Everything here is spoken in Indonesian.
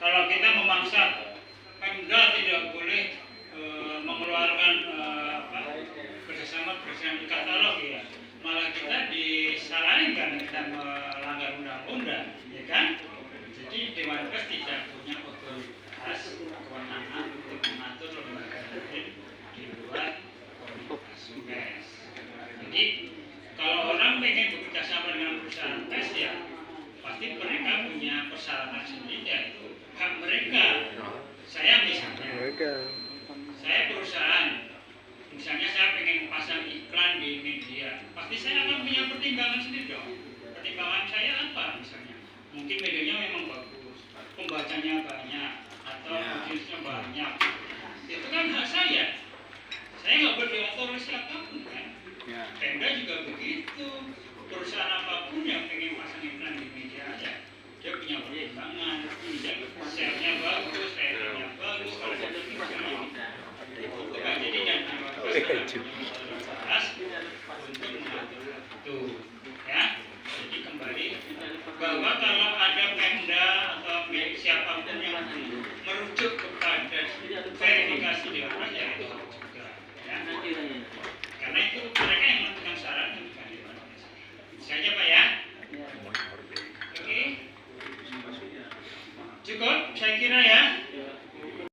Kalau kita memaksa Pemda tidak boleh mengeluarkan kerjasama katalog ya, malah kita disalahkan kita melanggar undang-undang, ya kan? Jadi Dewan Pers tidak punya otoritas kewenangan untuk mengatur lembaga lain di luar komunitas pers. Jadi kalau orang pengen bekerja sama dengan perusahaan pers ya pasti mereka punya persyaratan sendiri, yaitu hak mereka. Saya misalnya, saya perusahaan, misalnya saya pengen pasang iklan di media, pasti saya akan punya pertimbangan sendiri dong. Pertimbangan saya apa misalnya? Mungkin medianya memang bagus, pembacanya banyak, atau audiensnya banyak. Itu kan hak saya. Saya nggak boleh diatur oleh siapapun kan. Pemda juga begitu. Perusahaan apapun yang pengen pasang iklan di media aja, dia punya pertimbangan, share-nya bagus, ratingnya bagus, kalau ada jadi dan untuk mengatur itu, ya. Jadi kembali bahwa kalau ada Pemda atau siapapun yang merujuk